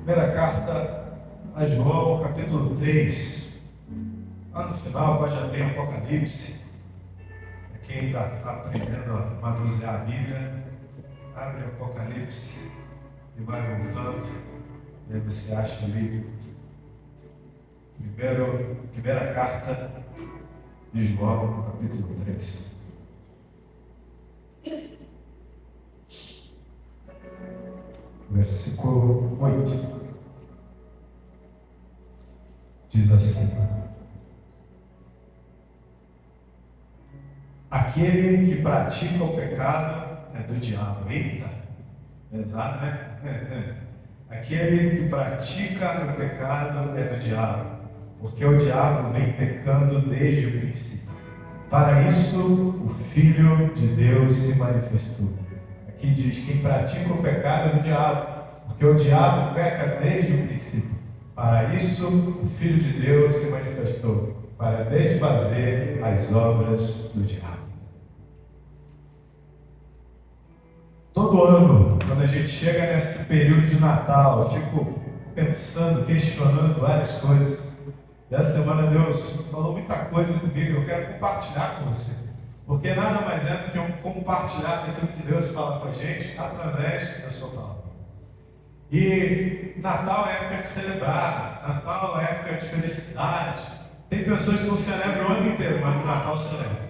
Primeira carta a João, capítulo 3. Lá no final, pode abrir Apocalipse. Quem está aprendendo a manusear a Bíblia, abre Apocalipse e vai voltando. E aí você acha ali. Primeira carta de João, capítulo 3. Versículo 8. Diz assim: aquele que pratica o pecado é do diabo. Eita! Exato, né? Aquele que pratica o pecado é do diabo, porque o diabo vem pecando desde o princípio. Para isso, o Filho de Deus se manifestou. Aqui diz: quem pratica o pecado é do diabo, porque o diabo peca desde o princípio. Para isso, o Filho de Deus se manifestou, para desfazer as obras do diabo. Todo ano, quando a gente chega nesse período de Natal, eu fico pensando, questionando várias coisas. E essa semana Deus falou muita coisa comigo, eu quero compartilhar com você. Porque nada mais é do que um compartilhar daquilo que Deus fala com a gente através da sua palavra. E Natal é época de celebrar, Natal é época de felicidade. Tem pessoas que não celebram o ano inteiro, mas no Natal celebram.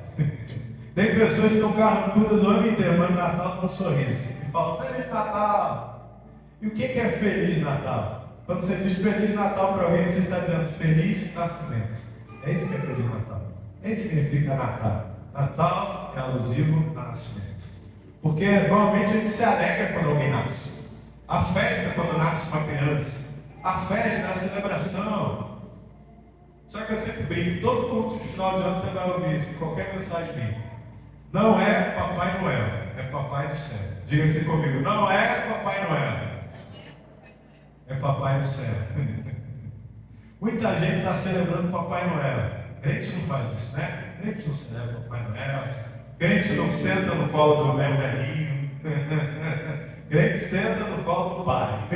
Tem pessoas que estão carrancudas o ano inteiro, mas no Natal com um sorriso. E falam: Feliz Natal! E o que é Feliz Natal? Quando você diz Feliz Natal para alguém, você está dizendo Feliz Nascimento. É isso que é Feliz Natal. É isso que significa Natal. Natal é alusivo a nascimento. Porque normalmente a gente se alegra quando alguém nasce. A festa quando nasce uma criança. A festa é a celebração. Só que eu sempre brinco, todo culto de final de ano você vai ouvir isso, qualquer mensagem minha. Não é Papai Noel, é Papai do Céu. Diga assim comigo: não é Papai Noel, é Papai do Céu. Muita gente está celebrando Papai Noel. Crente não faz isso, né? Crente não celebra Papai Noel. Crente não senta no colo do meu velhinho. Crente senta no colo do pai.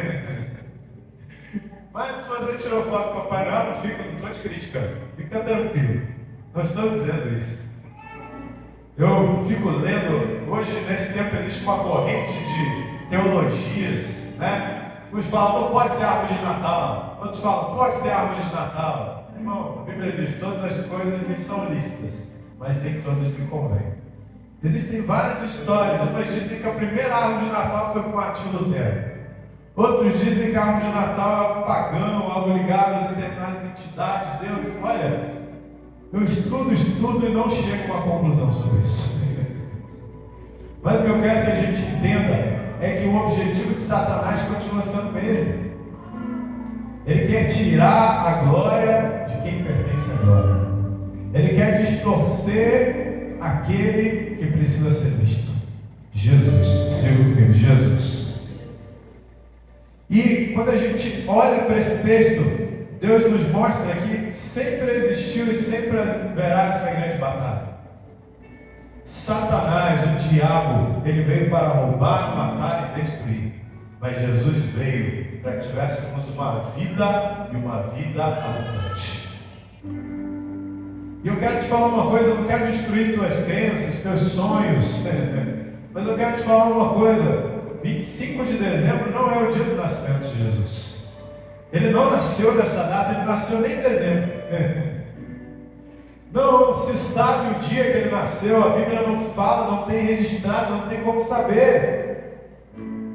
Mas se você tirou foto do Papai Noel, não estou te criticando. Fica tranquilo. Não estou dizendo isso. Eu fico lendo, hoje nesse tempo existe uma corrente de teologias, né? Uns falam: não pode ter árvore de Natal. Outros falam: pode ter árvore de Natal. Irmão, a Bíblia diz: todas as coisas me são lícitas, mas nem todas me convêm. Existem várias histórias. Umas dizem que a primeira árvore de Natal foi com Martinho Lutero. Outros dizem que a árvore de Natal é algo pagão, algo ligado a determinadas entidades. Deus, olha, eu estudo e não chego a uma conclusão sobre isso. Mas o que eu quero que a gente entenda é que o objetivo de Satanás continua sendo o mesmo. Ele quer tirar a glória de quem pertence à glória. Ele quer distorcer aquele que precisa ser visto. Jesus. Diga comigo: Jesus. E quando a gente olha para esse texto, Deus nos mostra que sempre existiu e sempre haverá essa grande batalha. Satanás, o diabo, ele veio para roubar, matar e destruir. Mas Jesus veio para que tivéssemos uma vida e uma vida abundante. E eu quero te falar uma coisa, eu não quero destruir tuas crenças, teus sonhos, mas eu quero te falar uma coisa: 25 de dezembro não é o dia do nascimento de Jesus. Ele não nasceu nessa data, ele nasceu nem em dezembro. Não se sabe o dia que ele nasceu, a Bíblia não fala, não tem registrado, não tem como saber.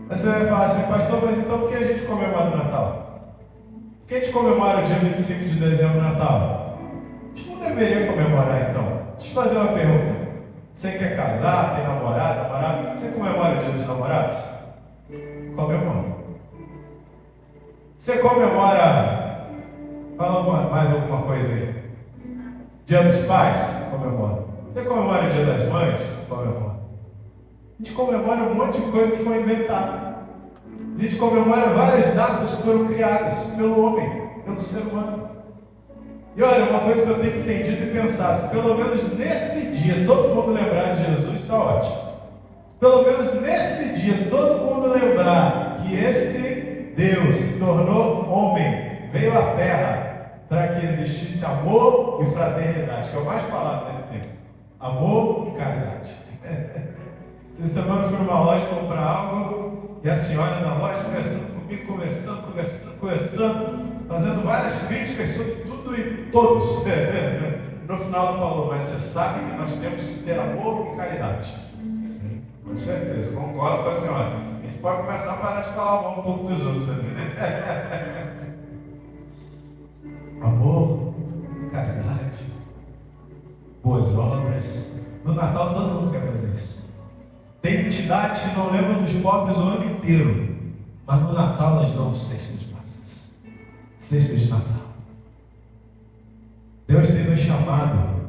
Aí você vai falar assim: pastor, mas então por que a gente comemora o Natal? Por que a gente comemora o dia 25 de dezembro, Natal? A gente não deveria comemorar então. Deixa eu fazer uma pergunta. Você quer casar, tem namorado? Você comemora o dia dos namorados? Comemora. Você comemora, fala mais alguma coisa aí. Dia dos pais? Comemora. Você comemora o dia das mães? Comemora. A gente comemora um monte de coisa que foi inventada. A gente comemora várias datas que foram criadas pelo homem, pelo ser humano. E olha, uma coisa que eu tenho entendido e pensado: se pelo menos nesse dia todo mundo lembrar de Jesus, está ótimo. Pelo menos nesse dia todo mundo lembrar que esse Deus se tornou homem, veio à terra para que existisse amor e fraternidade, que é o mais falado nesse tempo. Amor e caridade. Essa semana eu fui numa loja comprar algo e a senhora da loja conversando comigo, conversando, fazendo várias críticas sobre tudo e todos. No final ela falou, mas você sabe que nós temos que ter amor e caridade. Sim, com certeza, concordo com a senhora. A gente pode começar a parar de falar mal um pouco dos outros, né? Amor, caridade, boas obras. No Natal todo mundo quer fazer isso. Tem entidades que não lembram dos pobres o ano inteiro, mas no Natal nós damos cestas básicas, cestas de Natal. Deus tem nos chamado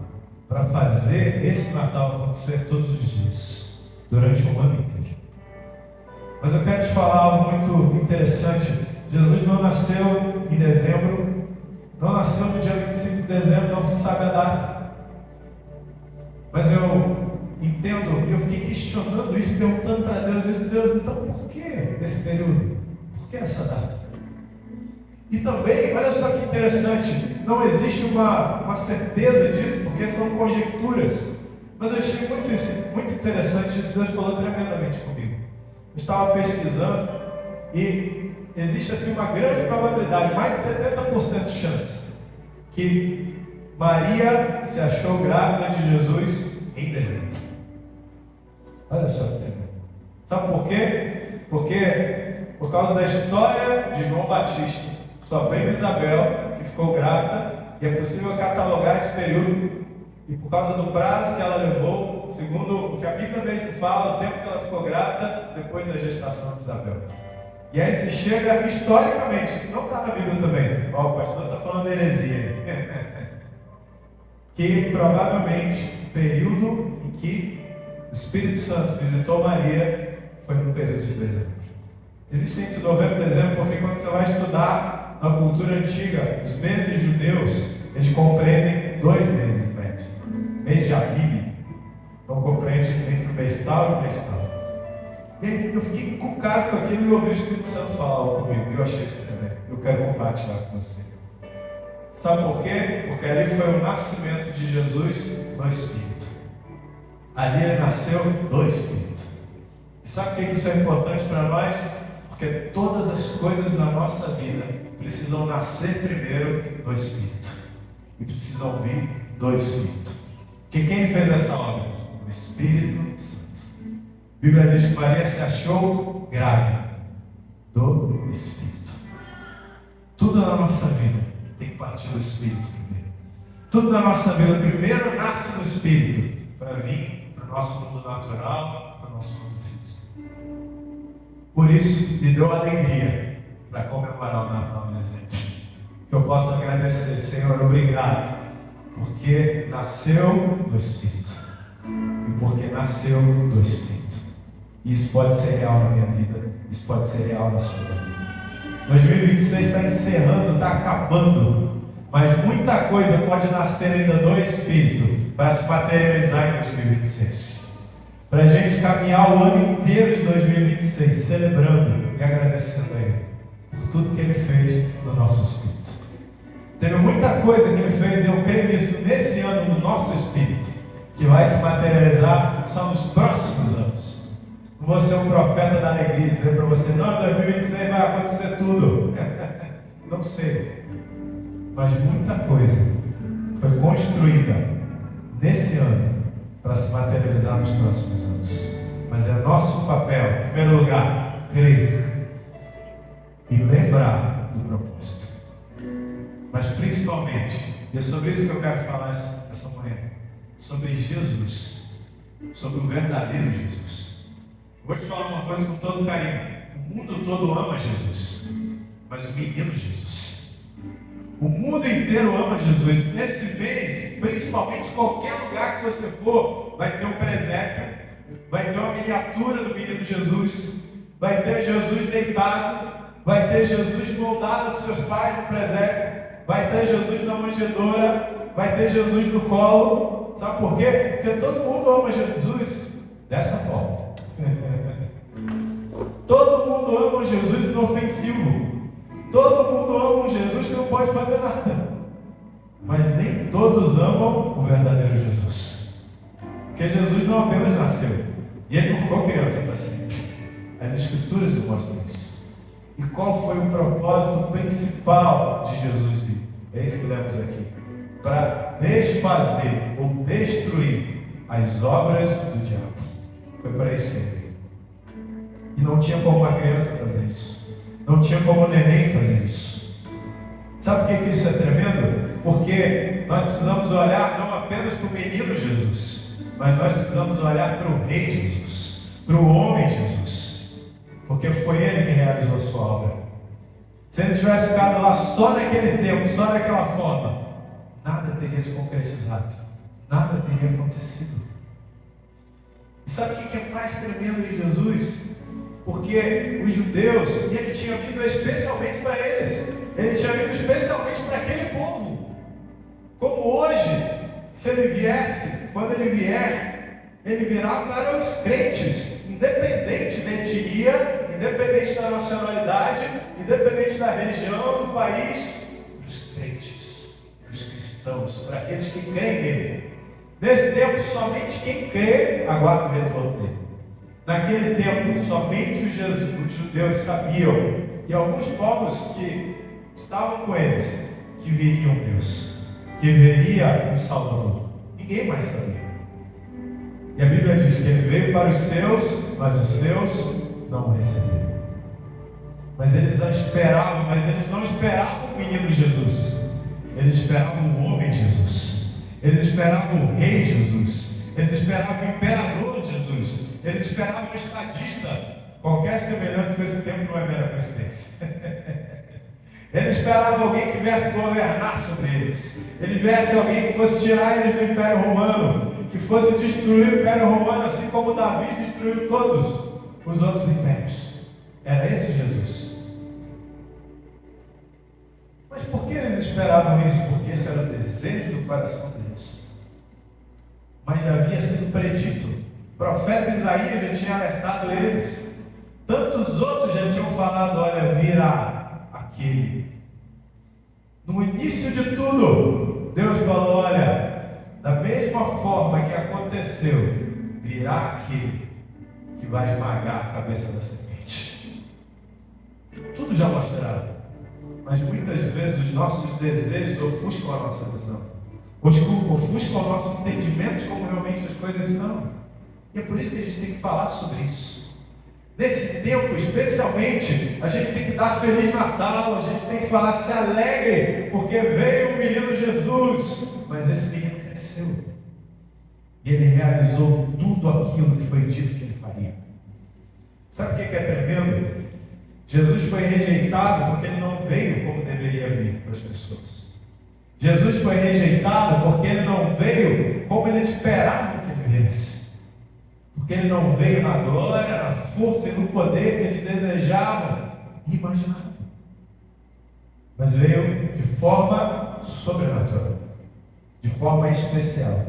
para fazer esse Natal acontecer todos os dias, durante um ano inteiro. Mas eu quero te falar algo muito interessante. Jesus não nasceu em dezembro, não nasceu no dia 25 de dezembro, não se sabe a data. Mas eu entendo, eu fiquei questionando isso, perguntando para Deus, Deus, então por que esse período? Por que essa data? E também, olha só que interessante, não existe uma certeza disso, porque são conjecturas. Mas eu achei muito interessante isso, Deus falou tremendamente comigo. Eu estava pesquisando e existe assim uma grande probabilidade, mais de 70% de chance, que Maria se achou grávida de Jesus em dezembro. Olha só que tremendo. Sabe por quê? Porque por causa da história de João Batista, sua prima Isabel, que ficou grávida, e é possível catalogar esse período, e por causa do prazo que ela levou, segundo o que a Bíblia mesmo fala, o tempo que ela ficou grávida, depois da gestação de Isabel. E aí se chega historicamente, isso não está na Bíblia também, ó, o pastor está falando heresia, que provavelmente o período em que o Espírito Santo visitou Maria foi no período de dezembro. Existe entre novembro e dezembro, porque quando você vai estudar na cultura antiga, os meses judeus, eles compreendem 2 meses, né? Mês de Abib, não compreende entre o mês tal e o mês tal. E aí eu fiquei encucado com aquilo e ouvi o Espírito Santo falar comigo, e eu achei isso também. Eu quero compartilhar com você. Sabe por quê? Porque ali foi o nascimento de Jesus no Espírito. Ali ele nasceu do Espírito. E sabe por que isso é importante para nós? Porque todas as coisas na nossa vida precisam nascer primeiro do Espírito. E precisam vir do Espírito. Que quem fez essa obra? O Espírito Santo. A Bíblia diz que Maria se achou grávida do Espírito. Tudo na nossa vida tem que partir do Espírito primeiro. Tudo na nossa vida primeiro nasce no Espírito para vir para o nosso mundo natural, para o nosso mundo físico. Por isso, me deu alegria para comemorar o Natal em dezembro. Que eu possa agradecer, Senhor, obrigado, porque nasceu do Espírito. E porque nasceu do Espírito. Isso pode ser real na minha vida, isso pode ser real na sua vida. 2026 está encerrando, está acabando, mas muita coisa pode nascer ainda do Espírito para se materializar em 2026. Para a gente caminhar o ano inteiro de 2026 celebrando e agradecendo a Ele por tudo que Ele fez no nosso espírito. Teve muita coisa que Ele fez e eu creio nisso nesse ano no nosso espírito, que vai se materializar só nos próximos anos. Não vou ser um profeta da alegria e dizer para você, não, em 2026 vai acontecer tudo. Não sei. Mas muita coisa foi construída nesse ano para se materializar nos próximos anos. Mas é nosso papel, em primeiro lugar, crer e lembrar do propósito. Mas principalmente, e é sobre isso que eu quero falar essa manhã, sobre Jesus, sobre o verdadeiro Jesus. Vou te falar uma coisa com todo carinho. O mundo todo ama Jesus, mas o menino Jesus. O mundo inteiro ama Jesus. Nesse mês, principalmente qualquer lugar que você for, vai ter um presépio, vai ter uma miniatura do menino Jesus, vai ter Jesus deitado, vai ter Jesus moldado dos seus pais no presépio, vai ter Jesus na manjedoura, vai ter Jesus no colo. Sabe por quê? Porque todo mundo ama Jesus dessa forma. Todo mundo ama um Jesus inofensivo. Todo mundo ama um Jesus que não pode fazer nada. Mas nem todos amam o verdadeiro Jesus. Porque Jesus não apenas nasceu, e ele não ficou criança para sempre. As Escrituras nos mostram isso. E qual foi o propósito principal de Jesus vir? É isso que lemos aqui. Para desfazer ou destruir as obras do diabo. Foi para isso que ele veio. E não tinha como uma criança fazer isso. Não tinha como um neném fazer isso. Sabe por que isso é tremendo? Porque nós precisamos olhar não apenas para o menino Jesus, mas nós precisamos olhar para o Rei Jesus, para o homem Jesus. Porque foi ele que realizou a sua obra. Se ele tivesse ficado lá só naquele tempo, só daquela forma, nada teria se concretizado, nada teria acontecido. E sabe o que é mais tremendo em Jesus? Porque os judeus, e ele tinha vindo especialmente para eles, ele tinha vindo especialmente para aquele povo. Como hoje, se ele viesse, quando ele vier, ele virá para os crentes, independente da etnia, independente da nacionalidade, independente da região, do país, os crentes, os cristãos, para aqueles que creem nele. Nesse tempo, somente quem crê aguarda o retorno dele. Naquele tempo, somente os judeus sabiam, e alguns povos que estavam com eles, que viriam Deus, que viria um Salvador. Ninguém mais sabia. E a Bíblia diz que ele veio para os seus, mas os seus não o receberam. Mas eles não esperavam o menino Jesus. Eles esperavam o homem Jesus. Eles esperavam o rei Jesus. Eles esperavam o imperador Jesus. Eles esperavam o estadista. Qualquer semelhança com esse tempo não é mera coincidência. Eles esperavam alguém que viesse governar sobre eles. Ele viesse alguém que fosse tirar eles do Império Romano, que fosse destruir o Império Romano, assim como Davi destruiu todos os outros impérios. Era esse Jesus. Mas por que eles esperavam isso? Porque esse era o desejo do coração deles. Mas já havia sido predito. O profeta Isaías já tinha alertado eles. Tantos outros já tinham falado: olha, virá aquele. No início de tudo, Deus falou: olha, da mesma forma que aconteceu, virá aquele que vai esmagar a cabeça da serpente. Tudo já mostrado. Mas muitas vezes os nossos desejos ofuscam a nossa visão, ofuscam o nosso entendimento de como realmente as coisas são. E é por isso que a gente tem que falar sobre isso. Nesse tempo, especialmente, a gente tem que dar Feliz Natal, a gente tem que falar: se alegre, porque veio o menino Jesus. Mas esse menino cresceu. E ele realizou tudo aquilo que foi dito que ele faria. Sabe o que é tremendo? Jesus foi rejeitado porque ele não veio como deveria vir para as pessoas. Jesus foi rejeitado porque ele não veio como eles esperavam que ele viesse. Porque ele não veio na glória, na força e no poder que eles desejavam e imaginavam. Mas veio de forma sobrenatural, de forma especial.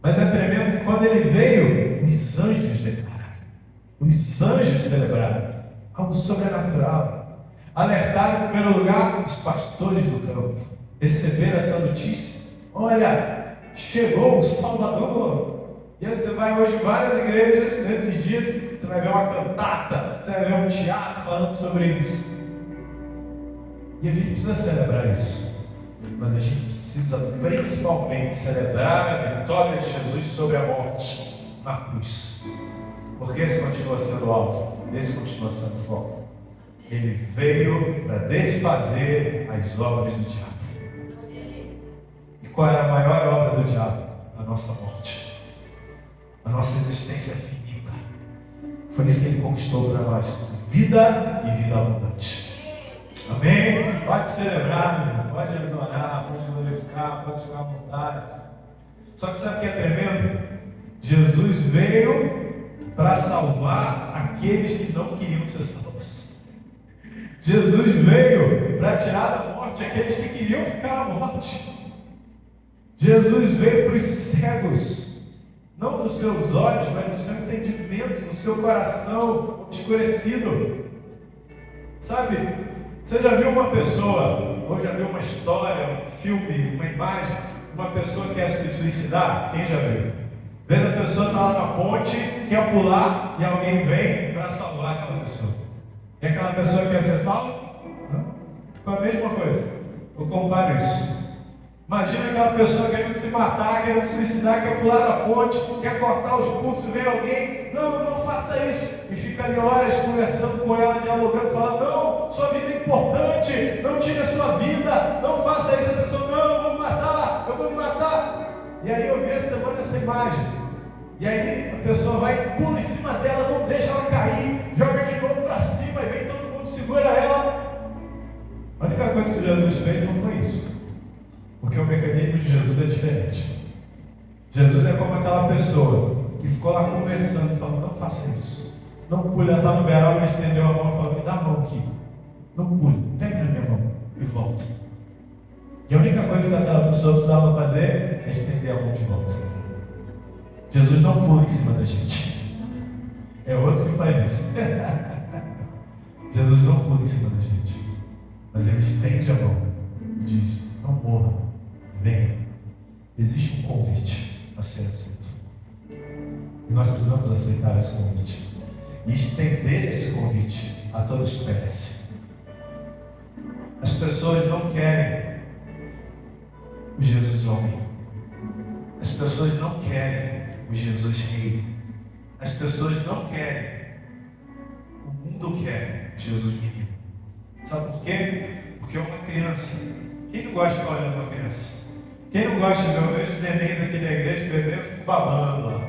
Mas é tremendo que quando ele veio, os anjos declararam, os anjos celebraram algo sobrenatural. Alertaram, em primeiro lugar, os pastores do campo. Receberam essa notícia: olha, chegou o Salvador. E aí você vai hoje em várias igrejas, nesses dias, você vai ver uma cantata, você vai ver um teatro falando sobre isso. E a gente precisa celebrar isso. Mas a gente precisa principalmente celebrar a vitória de Jesus sobre a morte na cruz. Porque esse continua sendo o alvo, esse continua sendo o foco. Ele veio para desfazer as obras do diabo. E qual era a maior obra do diabo? A nossa morte. A nossa existência finita. Foi isso que ele conquistou para nós: vida e vida abundante. Amém? Pode celebrar, pode adorar, pode glorificar, pode ficar à vontade. Só que sabe o que é tremendo? Jesus veio para salvar aqueles que não queriam ser salvos. Jesus veio para tirar da morte aqueles que queriam ficar na morte. Jesus veio para os cegos. não dos seus olhos, mas do seu entendimento, do seu coração obscurecido. Sabe, você já viu uma pessoa, ou já viu uma história, um filme, uma imagem, uma pessoa que quer se suicidar? Quem já viu? Às vezes a pessoa está lá na ponte, quer pular, e alguém vem para salvar aquela pessoa. E aquela pessoa quer ser salva? Foi a mesma coisa. Eu comparo isso. Imagina aquela pessoa querendo se matar, querendo se suicidar, quer pular da ponte, quer cortar os pulsos, vem alguém, não faça isso, e fica ali horas conversando com ela, dialogando, falando, não, sua vida é importante, não tire a sua vida, não faça isso. A pessoa, não, eu vou me matar. E aí eu vi essa semana essa imagem, e aí a pessoa vai, pula em cima dela, não deixa ela cair, joga de novo para cima, e vem todo mundo, segura ela. A única coisa que Jesus fez não foi isso. Porque o mecanismo de Jesus é diferente. Jesus é como aquela pessoa que ficou lá conversando e falou, não faça isso. Não pule, ela está no beiral, mas estendeu a mão e falou, me dá a mão aqui. Não pule, pega na minha mão e volta. E a única coisa que aquela pessoa precisava fazer é estender a mão de volta. Jesus não pula em cima da gente. É outro que faz isso. Jesus não pula em cima da gente. Mas ele estende a mão e diz, não morra. Venha, existe um convite a ser aceito. E nós precisamos aceitar esse convite e estender esse convite a todos que merecem. As pessoas não querem o Jesus homem. As pessoas não querem o Jesus rei. As pessoas não querem. O mundo quer Jesus menino. Sabe por quê? Porque é uma criança. Quem não gosta de ficar olhando uma criança? Quem não gosta de ver? Eu vejo os nenéns aqui na igreja, bebê, eu fico babando lá.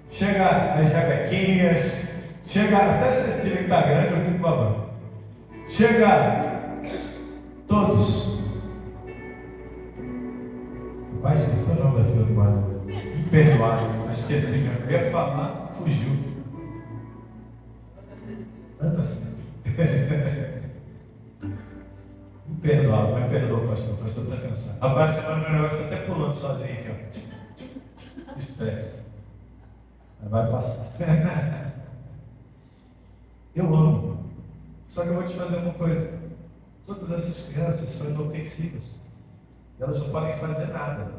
Chega as jabequinhas, chega até a Cecília que está grande, eu fico babando. Chega todos. O pai esqueceu o nome da filha do marido. Imperdoável, esqueci mesmo. Eu ia falar, fugiu. Ana Cecília. Perdoa, mas perdoa, pastor. O pastor está cansado. Rapaz, semana meu negócio está até pulando sozinho aqui, ó. Estresse. Mas vai passar. Eu amo. Só que eu vou te fazer uma coisa. Todas essas crianças são inofensivas. Elas não podem fazer nada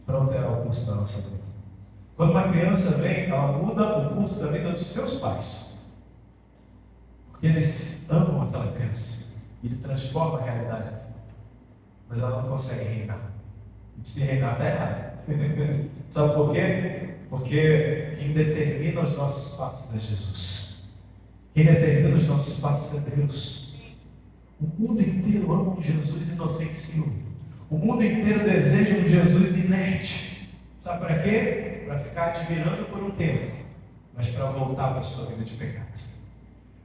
para alterar o curso da nossa vida. Quando uma criança vem, ela muda o curso da vida dos seus pais. Porque eles amam aquela criança. Ele transforma a realidade dela. Mas ela não consegue reinar. E se reinar está errado. Sabe por quê? Porque quem determina os nossos passos é Jesus. Quem determina os nossos passos é Deus. O mundo inteiro ama um Jesus inofensivo. O mundo inteiro deseja um Jesus inerte. Sabe para quê? Para ficar admirando por um tempo, mas para voltar para a sua vida de pecado.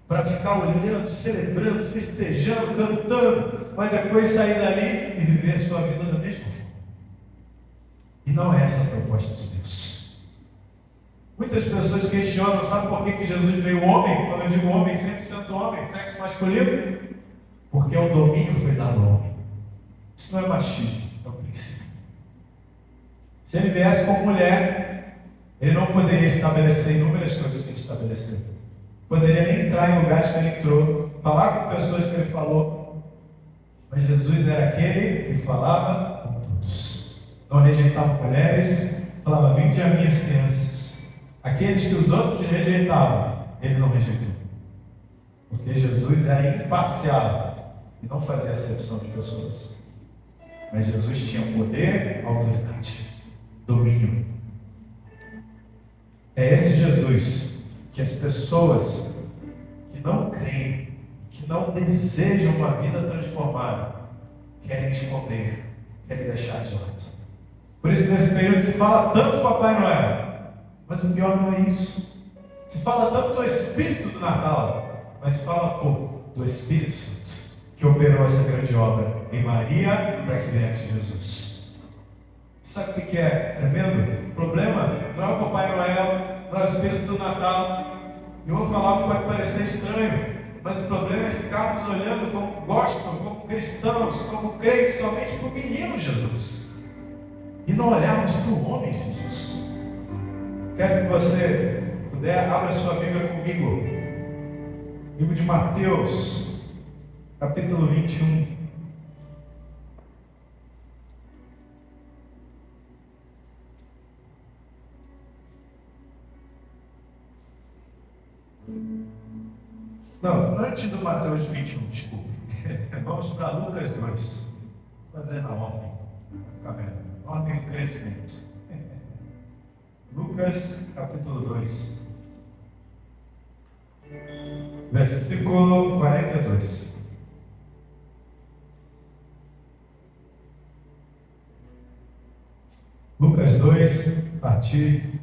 Para ficar olhando, celebrando, festejando, cantando, mas depois sair dali e viver a sua vida da mesma forma. E não é essa a proposta de Deus. Muitas pessoas questionam, sabe por que Jesus veio homem? Quando eu digo homem, 100% homem, sexo masculino? Porque o domínio foi dado ao homem. Isso não é machismo, é o princípio. Se ele viesse como mulher, ele não poderia estabelecer inúmeras coisas que ele estabeleceu. Poderia nem entrar em lugares que ele entrou, falar com pessoas que ele falou. Mas Jesus era aquele que falava com todos. Não rejeitava mulheres, falava, vinde a minhas crianças. Aqueles que os outros rejeitavam, ele não rejeitou. Porque Jesus era imparcial e não fazia acepção de pessoas. Mas Jesus tinha poder, autoridade, domínio. É esse Jesus que as pessoas que não creem, que não desejam uma vida transformada, querem esconder, querem deixar de lado. Por isso, nesse período se fala tanto do Papai Noel, mas o pior não é isso. Se fala tanto do Espírito do Natal, mas se fala pouco do Espírito Santo, que operou essa grande obra em Maria para que viesse Jesus. Sabe o que é tremendo? O problema não é o Papai Noel, não é o Espírito do Natal. Eu vou falar algo que vai parecer estranho, mas o problema é ficarmos olhando como gostam, como cristãos, como crentes, somente para o menino Jesus. e não olharmos para o homem Jesus. Quero que você puder, abra sua Bíblia comigo. Livro de Mateus, capítulo 21. Não, antes do Mateus 21, desculpe. Vamos para Lucas 2. Vou fazer na ordem. Ficar melhor. Ordem do crescimento. Lucas, capítulo 2. Versículo 42. Lucas 2, a partir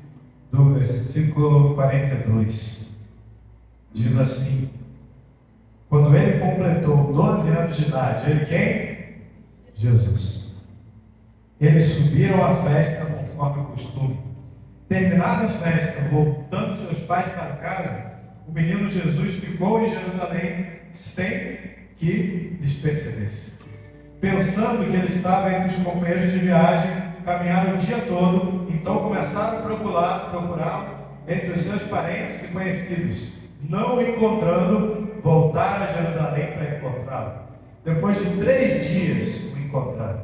do versículo 42. Diz assim: quando ele completou 12 anos de idade, ele quem? Jesus. Eles subiram à festa conforme o costume. Terminada a festa, voltando seus pais para casa, o menino Jesus ficou em Jerusalém sem que lhes percebesse. Pensando que ele estava entre os companheiros de viagem, caminharam o dia todo, então começaram a procurá-lo entre os seus parentes e conhecidos. Não o encontrando, voltaram a Jerusalém para encontrá-lo. Depois de 3 dias o encontraram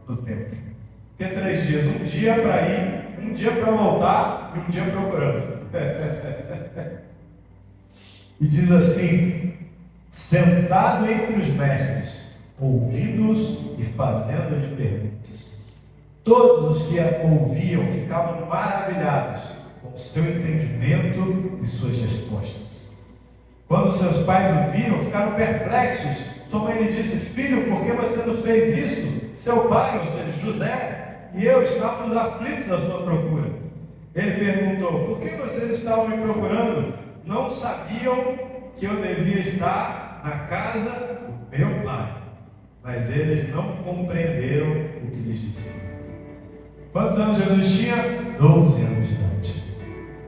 no templo. Que 3 dias? Um dia para ir, um dia para voltar e um dia procurando. E diz assim: sentado entre os mestres, ouvindo-os e fazendo-lhes perguntas. Todos os que ouviam ficavam maravilhados com o seu entendimento e suas respostas. Quando seus pais o viram, ficaram perplexos. Sua mãe lhe disse: filho, por que você nos fez isso? Seu pai, ou seja, José, e eu estávamos aflitos à sua procura. Ele perguntou: por que vocês estavam me procurando? Não sabiam que eu devia estar na casa do meu pai. Mas eles não compreenderam o que lhes dizia. Quantos anos Jesus tinha? 12 anos de idade.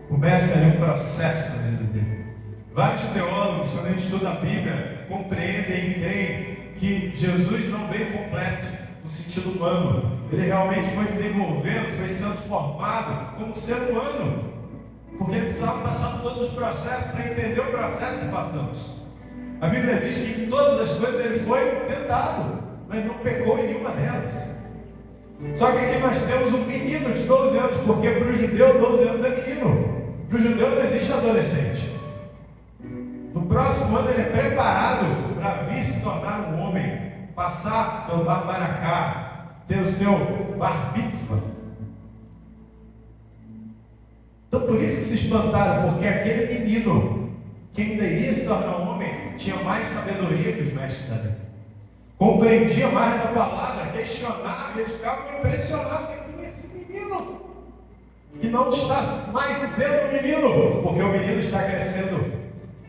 Começa ali um processo na vida dele. Vários teólogos, quando a gente estuda a Bíblia, compreendem e creem que Jesus não veio completo no sentido humano. Ele realmente foi desenvolvendo, foi sendo formado como ser humano, porque ele precisava passar por todos os processos para entender o processo que passamos. A Bíblia diz que em todas as coisas ele foi tentado, mas não pecou em nenhuma delas. Só que aqui nós temos um menino de 12 anos, porque para o judeu 12 anos é menino. Para o judeu não existe adolescente. No próximo ano ele é preparado para vir se tornar um homem, passar pelo Bar Baracá, ter o seu Bar Mitzvah. Então por isso que se espantaram, porque aquele menino, que ainda iria se tornar um homem, tinha mais sabedoria que os mestres da lei. Compreendia mais da palavra, questionava, eles ficavam impressionados. Quem é esse menino? Que não está mais sendo um menino, porque o menino está crescendo.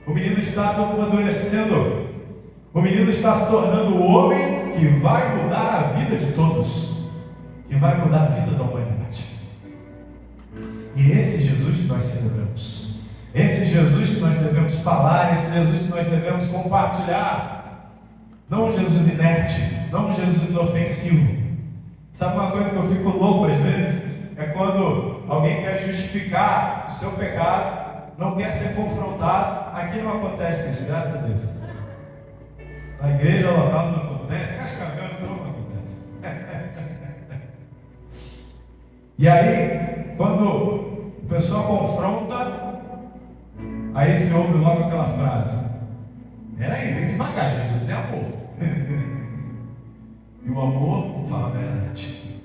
O menino está amadurecendo. O menino está se tornando o homem que vai mudar a vida de todos, que vai mudar a vida da humanidade. E esse Jesus que nós celebramos, esse Jesus que nós devemos falar, esse Jesus que nós devemos compartilhar. Não um Jesus inerte, não um Jesus inofensivo. Sabe uma coisa que eu fico louco às vezes? É quando alguém quer justificar o seu pecado, não quer ser confrontado. Aqui não acontece isso, graças a Deus. Na igreja local não acontece, Cascavel então não acontece. E aí, quando o pessoal confronta, aí se ouve logo aquela frase: peraí, vem devagar, Jesus é amor. E o amor, vamos falar a verdade,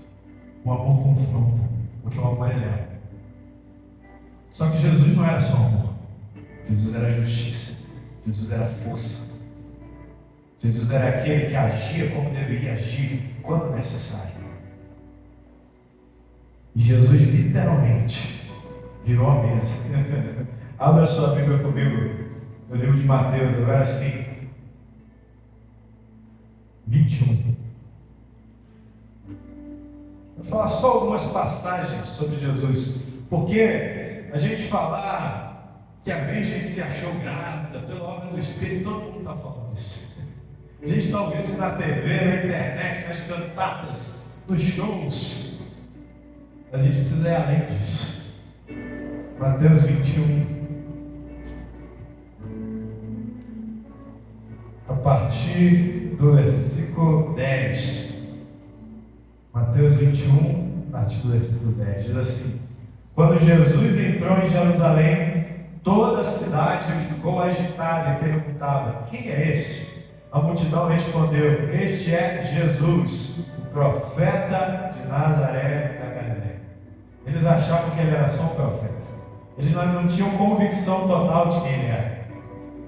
o amor confronta, porque o amor é leal. Só que Jesus não era só amor. Jesus era justiça. Jesus era força. Jesus era aquele que agia como deveria agir, quando necessário. E Jesus literalmente virou a mesa. Abra a sua Bíblia comigo, no livro de Mateus, agora sim. 21. Vou falar só algumas passagens sobre Jesus, porque a gente falar que a Virgem se achou grávida pela obra do Espírito, todo mundo está falando isso. A gente está ouvindo isso na TV, na internet, nas cantatas, nos shows. A gente precisa ir além disso. Mateus 21, a partir do versículo 10. Mateus 21, a partir do versículo 10, diz assim: Quando Jesus entrou em Jerusalém, toda a cidade ficou agitada e perguntava: quem é este? A multidão respondeu: este é Jesus, o profeta de Nazaré da Galileia. Eles achavam que ele era só um profeta. Eles não tinham convicção total de quem ele era.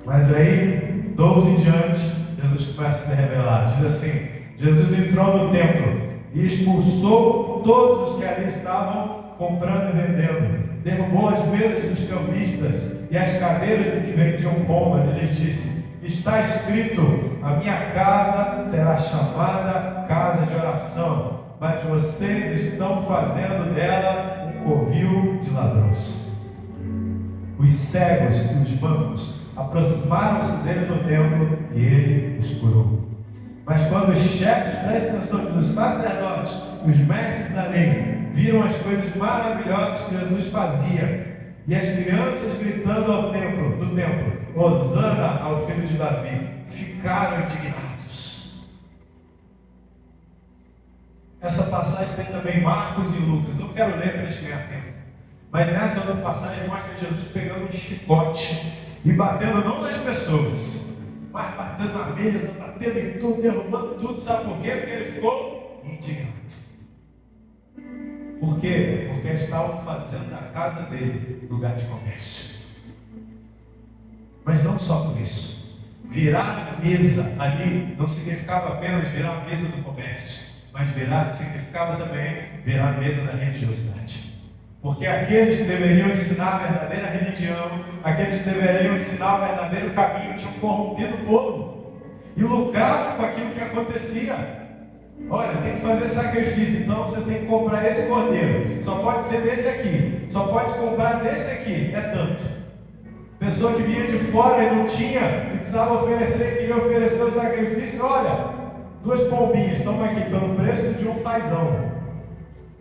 Mas aí, 12 em diante, Jesus começa a se revelar. Diz assim: Jesus entrou no templo e expulsou todos os que ali estavam comprando e vendendo. Derrubou as mesas dos cambistas e as cadeiras dos que vendiam pombas e lhes disse: está escrito, a minha casa será chamada casa de oração, mas vocês estão fazendo dela um covil de ladrões. Os cegos e os mancos aproximaram-se dele no templo e ele os curou. Mas quando os chefes, presta atenção, dos sacerdotes e os mestres da lei viram as coisas maravilhosas que Jesus fazia e as crianças gritando no templo, Hosana ao filho de Davi, ficaram indignados. Essa passagem tem também Marcos e Lucas. Não quero ler para a gente ganhar tempo, mas nessa outra passagem mostra Jesus pegando um chicote e batendo não nas pessoas, mas batendo na mesa, batendo em tudo, derrubando tudo. Sabe por quê? Porque ele ficou indignado. Por quê? Porque eles estavam fazendo da casa dele lugar de comércio. Mas não só por isso. Virar a mesa ali não significava apenas virar a mesa do comércio, mas virar significava também virar a mesa da religiosidade. Porque aqueles que deveriam ensinar a verdadeira religião, aqueles que deveriam ensinar o verdadeiro caminho, tinham corrompido o povo e lucravam com aquilo que acontecia. Olha, tem que fazer sacrifício, então você tem que comprar esse cordeiro, só pode ser desse aqui, só pode comprar desse aqui, é tanto. Pessoa que vinha de fora e não tinha, e precisava oferecer, queria oferecer o sacrifício, olha, 2 pombinhas, toma aqui, pelo preço de um fazão.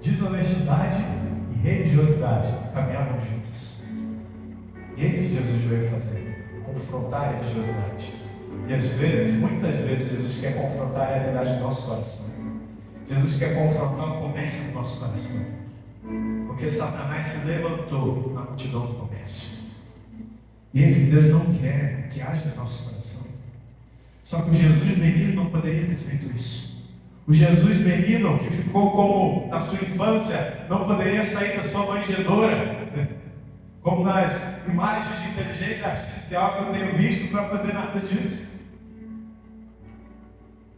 Desonestidade e religiosidade caminhavam juntas. E é isso que Jesus veio fazer, confrontar a religiosidade. E às vezes, muitas vezes, Jesus quer confrontar a realidade do nosso coração. Jesus quer confrontar o comércio do nosso coração. Porque Satanás se levantou na multidão do comércio. E esse que Deus não quer que haja no nosso coração. Só que o Jesus menino não poderia ter feito isso. O Jesus menino que ficou como na sua infância, não poderia sair da sua manjedoura, como nas imagens de inteligência artificial que eu tenho visto, para fazer nada disso.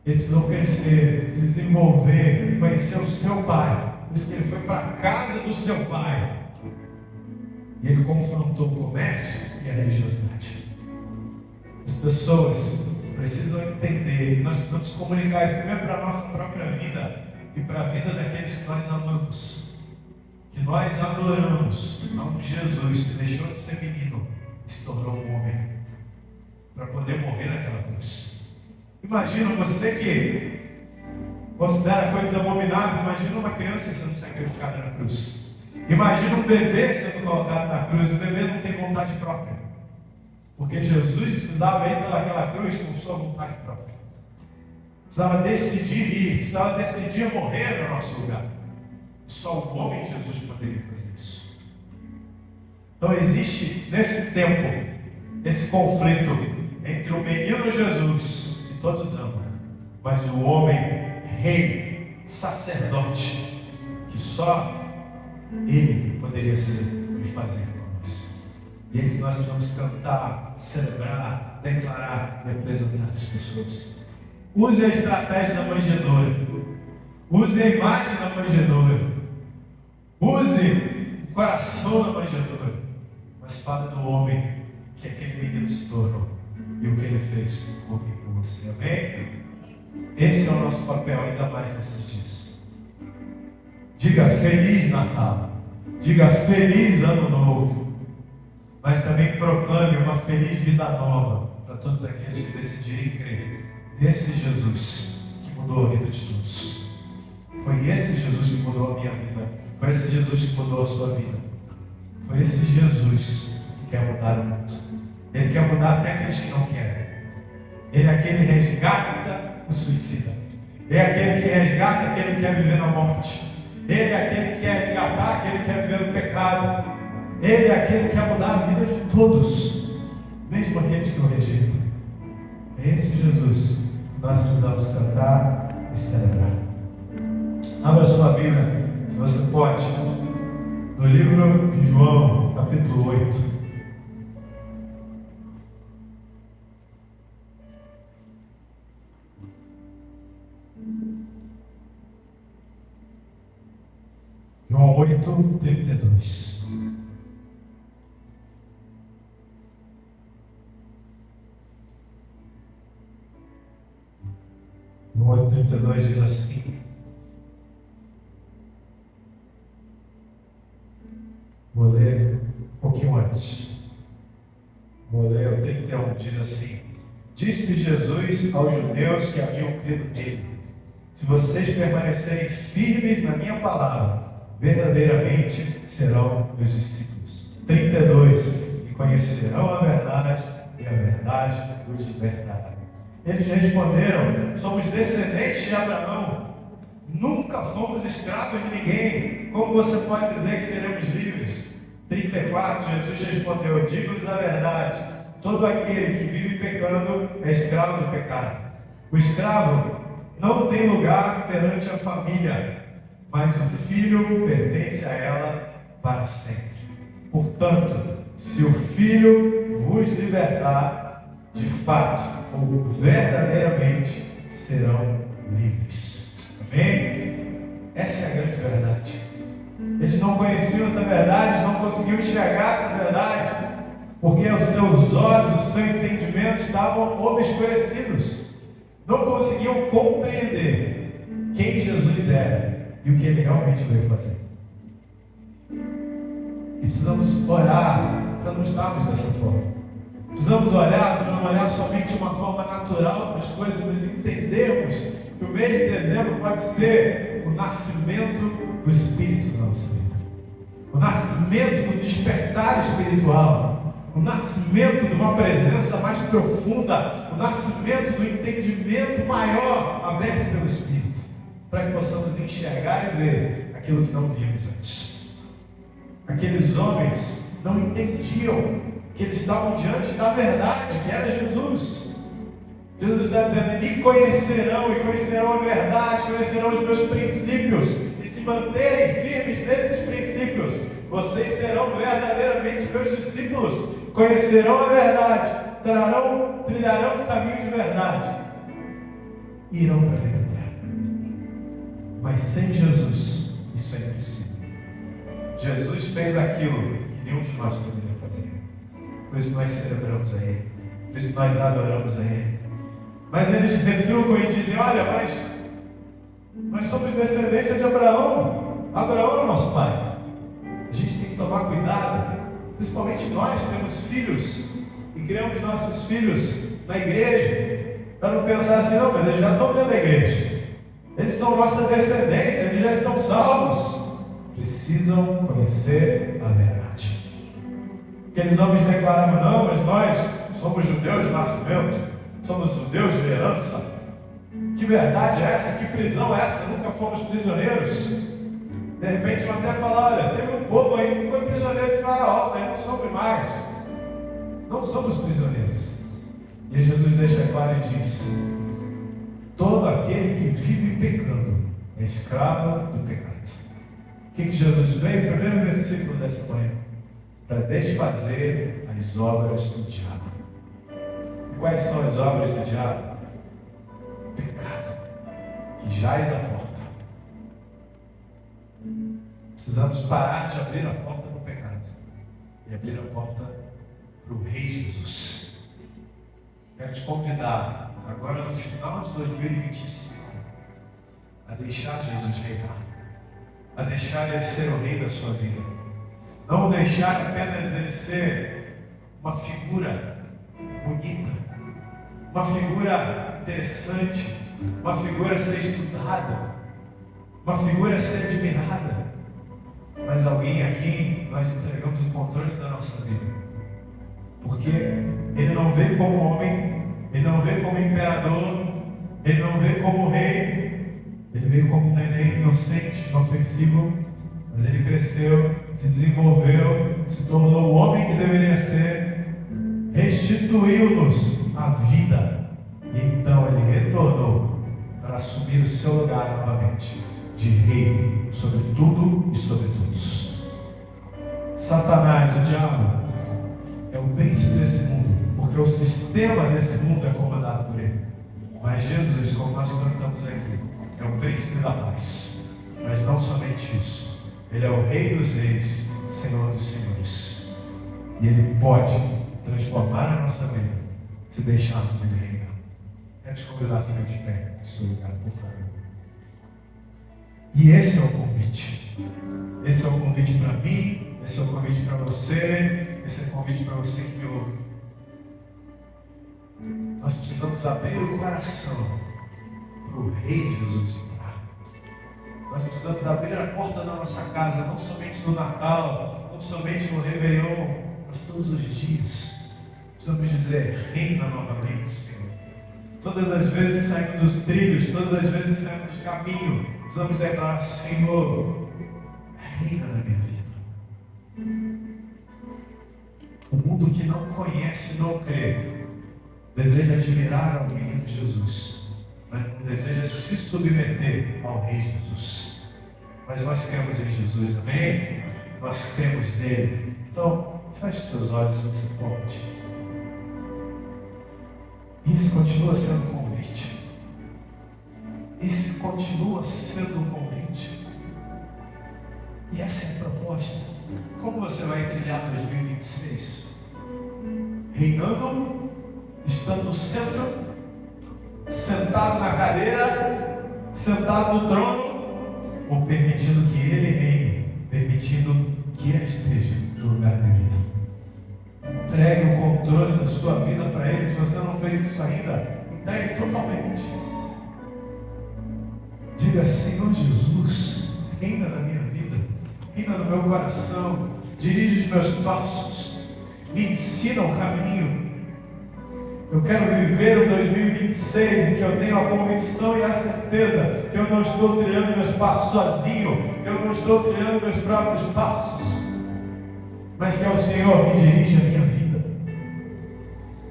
Ele precisou crescer, se desenvolver, conhecer o seu pai. Por isso que ele foi para a casa do seu pai. E ele confrontou o comércio e a religiosidade. As pessoas precisam entender, nós precisamos comunicar isso primeiro para a nossa própria vida e para a vida daqueles que nós amamos, que nós adoramos, não Jesus, que deixou de ser menino e se tornou um homem para poder morrer naquela cruz. Imagina você que considera coisas abomináveis, imagina uma criança sendo sacrificada na cruz. Imagina um bebê sendo colocado na cruz. O bebê não tem vontade própria, porque Jesus precisava ir pelaquela cruz com sua vontade própria. Precisava decidir ir, precisava decidir morrer no nosso lugar. Só o homem Jesus poderia fazer isso. Então existe nesse tempo esse conflito entre o menino Jesus, que todos amam, mas o homem rei, sacerdote, que só ele poderia ser e fazer por nós. E é isso que nós precisamos cantar, celebrar, declarar e apresentar às pessoas. Use a estratégia da manjedoura. Use a imagem da manjedoura. Use o coração da manjedoura. Mas fala do homem que aquele menino se tornou e o que ele fez por mim e por você. Amém? Esse é o nosso papel, ainda mais nesses dias. Diga Feliz Natal. Diga Feliz Ano Novo. Mas também proclame uma feliz vida nova para todos aqueles que decidirem crer nesse Jesus que mudou a vida de todos. Foi esse Jesus que mudou a minha vida. Foi esse Jesus que mudou a sua vida. Foi esse Jesus que quer mudar o mundo. Ele quer mudar até aqueles que não querem. Ele é aquele que resgata o suicida. Ele é aquele que resgata aquele que quer viver na morte. Ele é aquele que quer resgatar aquele que quer viver no pecado. Ele é aquele que quer mudar a vida de todos, mesmo aqueles que o rejeitam. É esse Jesus que nós precisamos cantar e celebrar. Abra sua Bíblia, se você pode, no livro de João, capítulo 8. João 8, 32. João 8, 32 diz assim. Vou ler um pouquinho antes. Vou ler o 31. Diz assim: Disse Jesus aos judeus que haviam crido nele: Se vocês permanecerem firmes na minha palavra, verdadeiramente serão meus discípulos. 32. E conhecerão a verdade, e a verdade os libertará. Eles responderam: Somos descendentes de Abraão. Nunca fomos escravos de ninguém. Como você pode dizer que seremos livres? 34. Jesus respondeu: Digo-lhes a verdade. Todo aquele que vive pecando é escravo do pecado. O escravo não tem lugar perante a família, mas o filho pertence a ela para sempre. Portanto, se o filho vos libertar, de fato ou verdadeiramente serão livres. Amém? Essa é a grande verdade. Eles não conheciam essa verdade, não conseguiam enxergar essa verdade, porque os seus olhos, os seus entendimentos estavam obscurecidos. Não conseguiam compreender quem Jesus era e o que ele realmente veio fazer. E precisamos orar para não estarmos dessa forma. Precisamos olhar para não olhar somente de uma forma natural para as coisas, mas entendermos que o mês de dezembro pode ser o nascimento do Espírito na nossa vida. O nascimento do despertar espiritual. O nascimento de uma presença mais profunda. O nascimento do entendimento maior aberto pelo Espírito. Para que possamos enxergar e ver aquilo que não vimos antes. Aqueles homens não entendiam que eles estavam diante da verdade, que era Jesus. Jesus está dizendo: me conhecerão, e conhecerão a verdade, conhecerão os meus princípios, e se manterem firmes nesses princípios, vocês serão verdadeiramente meus discípulos, conhecerão a verdade, trilharão o caminho de verdade, e irão para a vida eterna. Mas sem Jesus, isso é impossível. Jesus fez aquilo que nenhum de nós poderia fazer. Por isso nós celebramos a Ele, por isso nós adoramos a Ele. Mas eles retrucam e dizem: olha, mas nós somos descendência de Abraão. Abraão é nosso pai. A gente tem que tomar cuidado, principalmente nós que temos filhos e criamos nossos filhos na igreja, para não pensar assim: não, mas eles já estão dentro da igreja, eles são nossa descendência, eles já estão salvos. Precisam conhecer a verdade. Aqueles homens declararam: não, mas nós somos judeus de nascimento, somos judeus de herança. Que verdade é essa? Que prisão é essa? Nunca fomos prisioneiros. De repente vão até falar: olha, teve um povo aí que foi prisioneiro de Faraó, mas não somos mais. Não somos prisioneiros. E Jesus deixa claro e diz: todo aquele que vive pecando é escravo do pecado. O que Jesus veio? Primeiro versículo dessa manhã: para desfazer as obras do diabo. E quais são as obras do diabo? Pecado, que jaz à porta. Precisamos parar de abrir a porta para o pecado e abrir a porta para o Rei Jesus. Quero te convidar, agora no final de 2025, a deixar Jesus reinar, a deixar Ele ser o Rei da sua vida. Não deixar apenas Ele ser uma figura bonita, uma figura interessante, uma figura a ser estudada, uma figura a ser admirada, mas alguém a quem nós entregamos o controle da nossa vida. Porque ele não vê como homem, ele não vê como imperador, ele não vê como rei, ele vê como um neném inocente, inofensivo, mas ele cresceu, se desenvolveu, se tornou o homem que deveria ser, restituiu-nos a vida, e então ele retornou para assumir o seu lugar novamente, de rei sobre tudo e sobre todos. Satanás, o diabo, é o príncipe desse mundo, porque o sistema desse mundo é comandado por ele. Mas Jesus, como nós cantamos aqui, é o príncipe da paz. Mas não somente isso, ele é o rei dos reis, senhor dos senhores. E ele pode transformar a nossa vida se deixarmos ele reinar. Quero te convidar a ficar de pé no seu lugar, por favor. E esse é o convite. Esse é o convite para mim, esse é o convite para você, esse é o convite para você que me ouve. Nós precisamos abrir o coração para o Rei Jesus entrar. Nós precisamos abrir a porta da nossa casa, não somente no Natal, não somente no Réveillon, mas todos os dias. Precisamos dizer: reina novamente, Senhor. Todas as vezes saindo dos trilhos, todas as vezes saindo do caminho, precisamos declarar: Senhor, reina na minha vida. O mundo que não conhece, não crê, deseja admirar ao menino Jesus, mas não deseja se submeter ao Rei Jesus. Mas nós cremos em Jesus, amém? Nós cremos nele. Então, feche seus olhos se você pode. Isso continua sendo um convite. Esse continua sendo um convite. E essa é a proposta. Como você vai trilhar 2026? Reinando, estando no centro, sentado na cadeira, sentado no trono, ou permitindo que ele reine, permitindo que ele esteja no lugar devido. Entregue o controle da sua vida para ele. Se você não fez isso ainda, entregue totalmente. Diga: Senhor Jesus, reina na minha vida, reina no meu coração, dirige os meus passos, me ensina o caminho. Eu quero viver o 2026 em que eu tenho a convicção e a certeza que eu não estou trilhando meus passos sozinho, que eu não estou trilhando meus próprios passos, mas que é o Senhor que dirige a minha vida.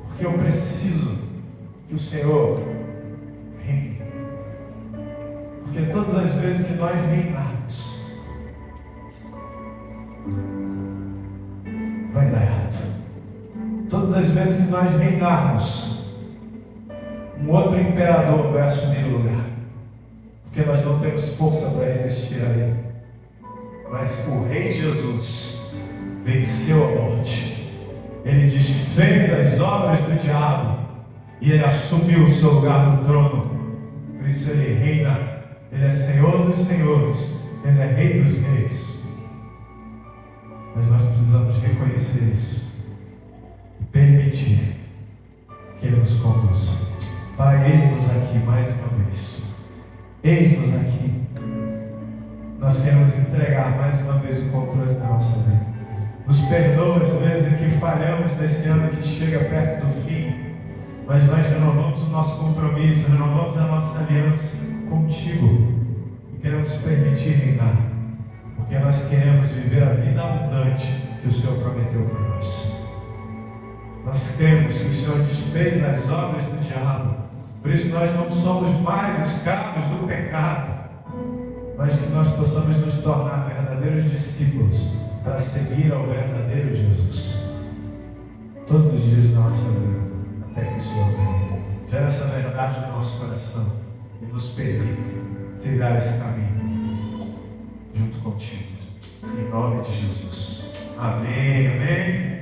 Porque eu preciso que o Senhor reine. Porque todas as vezes que nós reinarmos, vai dar errado. Todas as vezes que nós reinarmos, um outro imperador vai assumir o lugar. Porque nós não temos força para resistir a ele. Mas o Rei Jesus venceu a morte. Ele desfez as obras do diabo e ele assumiu o seu lugar no trono. Por isso ele reina. Ele é Senhor dos senhores. Ele é Rei dos reis. Mas nós precisamos reconhecer isso e permitir que ele nos conduza. Pai, eis-nos aqui mais uma vez. Eis-nos aqui. Nós queremos entregar mais uma vez o controle da nossa vida. Nos perdoa as vezes em que falhamos nesse ano que chega perto do fim, mas nós renovamos o nosso compromisso, renovamos a nossa aliança contigo e queremos permitir reinar, porque nós queremos viver a vida abundante que o Senhor prometeu para nós. Nós cremos que o Senhor desfez as obras do diabo, por isso nós não somos mais escravos do pecado, mas que nós possamos nos tornar verdadeiros discípulos para seguir ao verdadeiro Jesus todos os dias da nossa vida, até que o Senhor venha. Gera essa verdade no nosso coração e nos permita trilhar esse caminho junto contigo, em nome de Jesus. Amém, amém.